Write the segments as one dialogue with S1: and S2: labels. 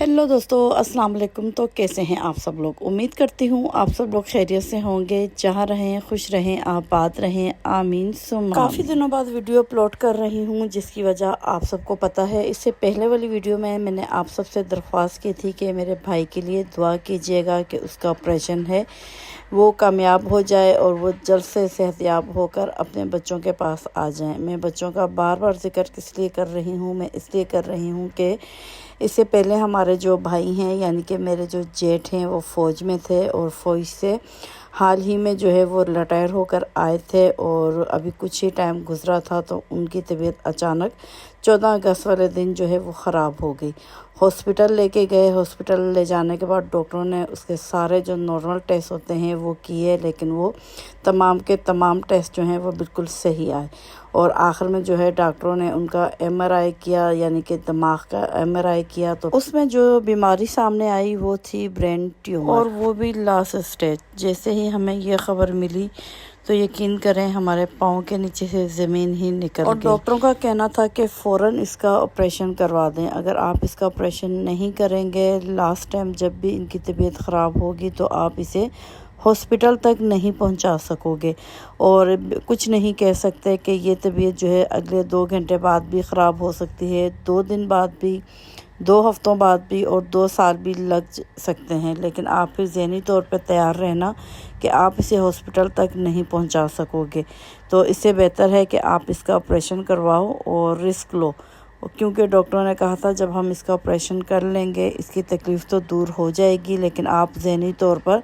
S1: Hello दोस्तों, अस्सलाम वालेकुम। तो कैसे हैं आप सब लोग? उम्मीद करती हूँ आप सब लोग खैरियत से होंगे। जहाँ रहें खुश रहें, आबाद रहें, आमीन सुम्मा काफ़ी दिनों बाद वीडियो अपलोड कर रही हूँ, जिसकी वजह आप सबको पता है। इससे पहले वाली वीडियो में मैंने आप सबसे दरख्वास्त की थी कि मेरे भाई के लिए दुआ कीजिएगा कि उसका ऑपरेशन है वो कामयाब हो जाए और वो जल्द से सेहतयाब होकर अपने बच्चों के पास आ जाएं। मैं बच्चों का बार बार जिक्र किस लिए कर रही हूँ? मैं इसलिए कर रही हूँ कि इससे पहले हमारे जो भाई हैं, यानी कि मेरे जो जेठ हैं, वो फ़ौज में थे और फ़ौज से हाल ही में जो है वो रिटायर होकर आए थे और अभी कुछ ही टाइम गुजरा था तो उनकी तबीयत अचानक 14 अगस्त वाले दिन जो है वो ख़राब हो गई। हॉस्पिटल लेके गए। हॉस्पिटल ले जाने के बाद डॉक्टरों ने उसके सारे जो नॉर्मल टेस्ट होते हैं वो किए, लेकिन वो तमाम के तमाम टेस्ट जो हैं वो बिल्कुल सही आए। और आखिर में जो है डॉक्टरों ने उनका एमआरआई किया, यानी कि दिमाग का एमआरआई किया, तो उसमें जो बीमारी सामने आई वो थी ब्रेन ट्यूमर, और वो भी लास्ट स्टेज। जैसे ही हमें ये ख़बर मिली तो यकीन करें हमारे पाँव के नीचे से ज़मीन ही निकल गई। और डॉक्टरों का कहना था कि फ़ौरन इसका ऑपरेशन करवा दें। अगर आप इसका ऑपरेशन नहीं करेंगे, लास्ट टाइम जब भी इनकी तबीयत ख़राब होगी, तो आप इसे हॉस्पिटल तक नहीं पहुंचा सकोगे और कुछ नहीं कह सकते कि ये तबीयत जो है अगले 2 घंटे बाद भी ख़राब हो सकती है, 2 दिन बाद भी, 2 हफ्तों बाद भी, और 2 साल भी लग सकते हैं। लेकिन आप फिर ज़हनी तौर पे तैयार रहना कि आप इसे हॉस्पिटल तक नहीं पहुंचा सकोगे। तो इससे बेहतर है कि आप इसका ऑपरेशन करवाओ और रिस्क लो, क्योंकि डॉक्टरों ने कहा था जब हम इसका ऑपरेशन कर लेंगे इसकी तकलीफ़ तो दूर हो जाएगी, लेकिन आप ज़हनी तौर पर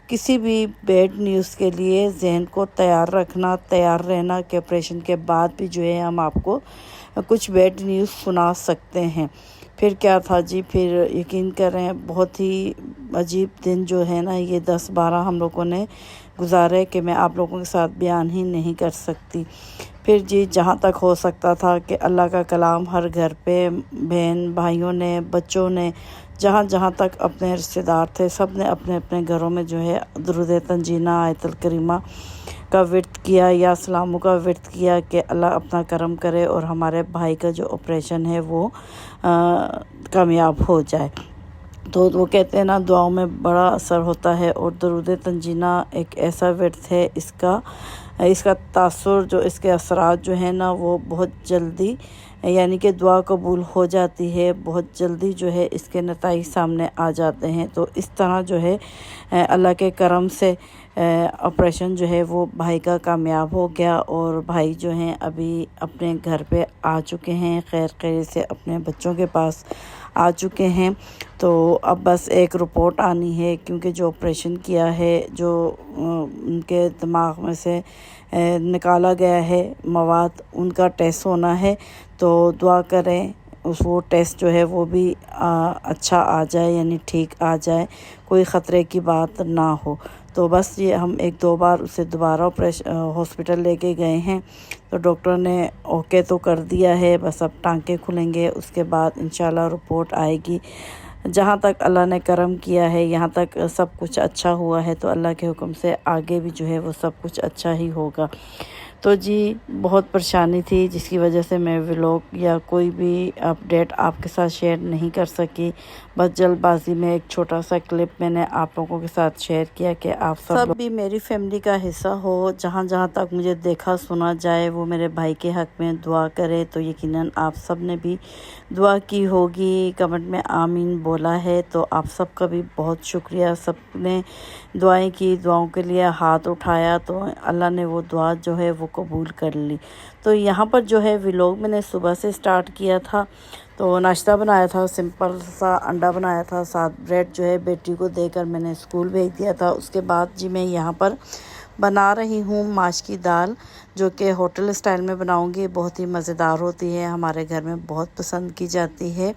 S1: किसी भी बैड न्यूज़ के लिए ज़हन को तैयार रखना, तैयार रहना कि ऑपरेशन के बाद भी जो है हम आपको कुछ बैड न्यूज़ सुना सकते हैं। फिर क्या था जी, फिर यकीन करें बहुत ही अजीब दिन जो है ना, ये 10-12 हम लोगों ने गुजारे कि मैं आप लोगों के साथ बयान ही नहीं कर सकती। फिर जी जहाँ तक हो सकता था कि अल्लाह का कलाम हर घर पे बहन भाइयों ने, बच्चों ने, जहाँ जहाँ तक अपने रिश्तेदार थे, सब ने अपने अपने घरों में जो है दुरूद तंजीना आयतुल करीमा का विर्द किया या सलामों का विर्द किया कि अल्लाह अपना करम करे और हमारे भाई का जो ऑपरेशन है वो कामयाब हो जाए। तो वो कहते हैं ना, दुआओं में बड़ा असर होता है और दुरूद तंजीना एक ऐसा विर्द है, इसका तासुर, जो इसके असरात जो है ना, वो बहुत जल्दी, यानी कि दुआ कबूल हो जाती है, बहुत जल्दी जो है इसके नताइज सामने आ जाते हैं। तो इस तरह जो है अल्लाह के करम से ऑपरेशन जो है वो भाई का कामयाब हो गया और भाई जो हैं अभी अपने घर पे आ चुके हैं, खैर खैर से अपने बच्चों के पास आ चुके हैं। तो अब बस एक रिपोर्ट आनी है, क्योंकि जो ऑपरेशन किया है, जो उनके दिमाग में से निकाला गया है मवाद, उनका टेस्ट होना है। तो दुआ करें वो टेस्ट जो है वो भी अच्छा आ जाए, यानी ठीक आ जाए, कोई ख़तरे की बात ना हो। तो बस ये हम 1-2 बार उसे दोबारा हॉस्पिटल लेके गए हैं, तो डॉक्टर ने ओके तो कर दिया है, बस अब टांके खुलेंगे, उसके बाद इंशाल्लाह रिपोर्ट आएगी। जहाँ तक अल्लाह ने करम किया है, यहाँ तक सब कुछ अच्छा हुआ है, तो अल्लाह के हुक्म से आगे भी जो है वो सब कुछ अच्छा ही होगा। तो जी बहुत परेशानी थी, जिसकी वजह से मैं व्लॉग या कोई भी अपडेट आपके साथ शेयर नहीं कर सकी। बस जल्दबाजी में एक छोटा सा क्लिप मैंने आप लोगों के साथ शेयर किया कि आप सब भी मेरी फैमिली का हिस्सा हो। जहाँ जहाँ तक मुझे देखा सुना जाए वो मेरे भाई के हक़ में दुआ करे। तो यकीनन आप सब ने भी दुआ की होगी, कमेंट में आमीन बोला है, तो आप सबका भी बहुत शुक्रिया। सब ने दुआएं की, दुआओं के लिए हाथ उठाया, तो अल्लाह ने वो दुआ जो है वो कबूल कर ली। तो यहाँ पर जो है व्लॉग मैंने सुबह से स्टार्ट किया था। तो नाश्ता बनाया था, सिंपल सा अंडा बनाया था, साथ ब्रेड जो है बेटी को देकर मैंने स्कूल भेज दिया था। उसके बाद जी मैं यहाँ पर बना रही हूँ माश की दाल, जो कि होटल स्टाइल में बनाऊँगी, बहुत ही मज़ेदार होती है, हमारे घर में बहुत पसंद की जाती है।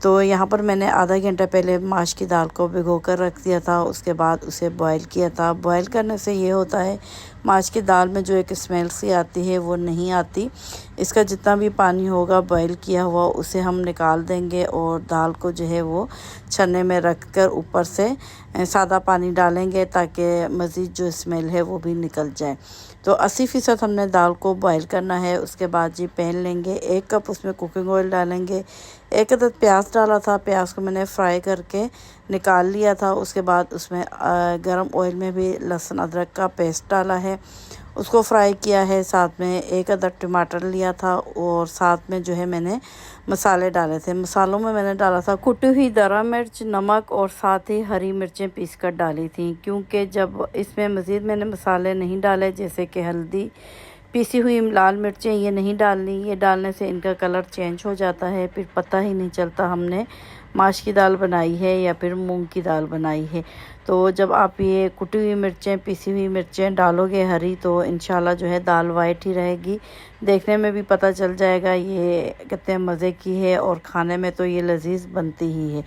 S1: तो यहाँ पर मैंने आधा घंटा पहले माश की दाल को भिगो कर रख दिया था, उसके बाद उसे बॉयल किया था। बॉयल करने से ये होता है माश की दाल में जो एक स्मेल सी आती है वो नहीं आती। इसका जितना भी पानी होगा बॉयल किया हुआ उसे हम निकाल देंगे और दाल को जो है वो छन्ने में रख कर ऊपर से सादा पानी डालेंगे, ताकि मज़ीद जो स्मेल है वो भी निकल जाए। तो 80% हमने दाल को बॉयल करना है। उसके बाद जी पैन लेंगे, 1 कप उसमें कुकिंग ऑयल डालेंगे, एक अदद प्याज डाला था। प्याज को मैंने फ्राई करके निकाल लिया था। उसके बाद उसमें गरम ऑयल में भी लहसुन अदरक का पेस्ट डाला है, उसको फ्राई किया है। साथ में एक अदद टमाटर लिया था और साथ में जो है मैंने मसाले डाले थे। मसालों में मैंने डाला था कुटी हुई दरा मिर्च, नमक और साथ ही हरी मिर्चें पीस कर डाली थी, क्योंकि जब इसमें मज़ीद मैंने मसाले नहीं डाले जैसे कि हल्दी, पीसी हुई लाल मिर्चें, ये नहीं डालनी। ये डालने से इनका कलर चेंज हो जाता है, फिर पता ही नहीं चलता हमने माश की दाल बनाई है या फिर मूंग की दाल बनाई है। तो जब आप ये कुटी हुई मिर्चें, पीसी हुई मिर्चें डालोगे हरी, तो इंशाल्लाह जो है दाल वाइट ही रहेगी। देखने में भी पता चल जाएगा ये कितने मज़े की है और खाने में तो ये लजीज बनती ही है।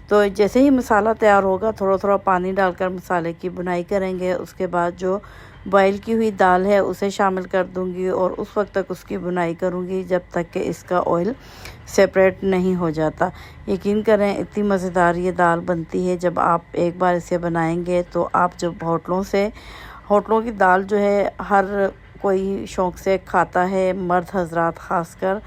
S1: तो जैसे ही मसाला तैयार होगा थोड़ा थोड़ा पानी डालकर मसाले की बुनाई करेंगे। उसके बाद जो बॉयल की हुई दाल है उसे शामिल कर दूंगी और उस वक्त तक उसकी बुनाई करूंगी जब तक कि इसका ऑयल सेपरेट नहीं हो जाता। यकीन करें इतनी मज़ेदार ये दाल बनती है। जब आप एक बार इसे बनाएंगे तो आप जब होटलों की दाल जो है हर कोई शौक़ से खाता है, मर्द हजरात ख़ासकर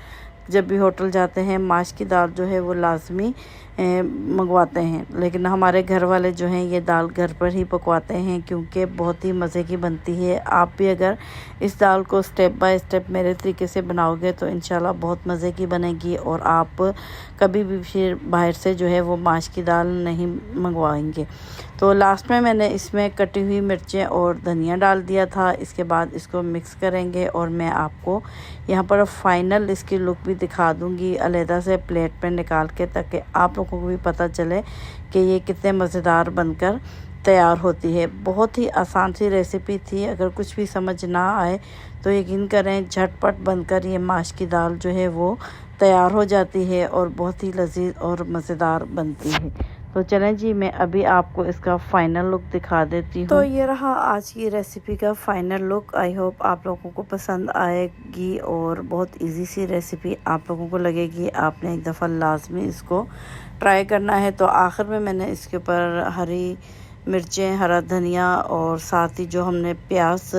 S1: जब भी होटल जाते हैं माश की दाल जो है वो लाजमी मंगवाते हैं। लेकिन हमारे घर वाले जो हैं ये दाल घर पर ही पकवाते हैं क्योंकि बहुत ही मज़े की बनती है। आप भी अगर इस दाल को स्टेप बाय स्टेप मेरे तरीके से बनाओगे तो इंशाल्लाह बहुत मज़े की बनेगी और आप कभी भी फिर बाहर से जो है वो माश की दाल नहीं मंगवाएंगे। तो लास्ट में मैंने इसमें कटी हुई मिर्चें और धनिया डाल दिया था। इसके बाद इसको मिक्स करेंगे और मैं आपको यहाँ पर फाइनल इसकी लुक भी दिखा दूँगी अलहदा से प्लेट पे निकाल के, ताकि आप लोगों को भी पता चले कि ये कितने मज़ेदार बनकर तैयार होती है। बहुत ही आसान सी रेसिपी थी। अगर कुछ भी समझ ना आए तो यकीन करें झटपट बनकर ये माश की दाल जो है वो तैयार हो जाती है और बहुत ही लजीज और मज़ेदार बनती है। तो चलें जी, मैं अभी आपको इसका फ़ाइनल लुक दिखा देती हूँ। तो ये रहा आज की रेसिपी का फ़ाइनल लुक। आई होप आप लोगों को पसंद आएगी और बहुत इजी सी रेसिपी आप लोगों को लगेगी। आपने एक दफ़ा लाजमी इसको ट्राई करना है। तो आखिर में मैंने इसके ऊपर हरी मिर्चें, हरा धनिया और साथ ही जो हमने प्याज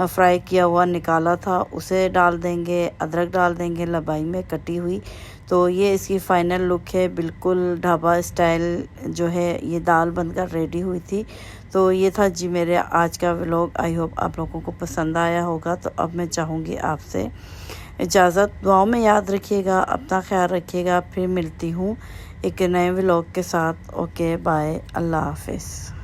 S1: फ्राई किया हुआ निकाला था उसे डाल देंगे, अदरक डाल देंगे लंबाई में कटी हुई। तो ये इसकी फ़ाइनल लुक है। बिल्कुल ढाबा स्टाइल जो है ये दाल बनकर रेडी हुई थी। तो ये था जी मेरे आज का व्लॉग। आई होप आप लोगों को पसंद आया होगा। तो अब मैं चाहूँगी आपसे इजाज़त। दुआओं में याद रखिएगा, अपना ख्याल रखिएगा। फिर मिलती हूँ एक नए व्लॉग के साथ। ओके बाय, अल्लाह हाफिज़।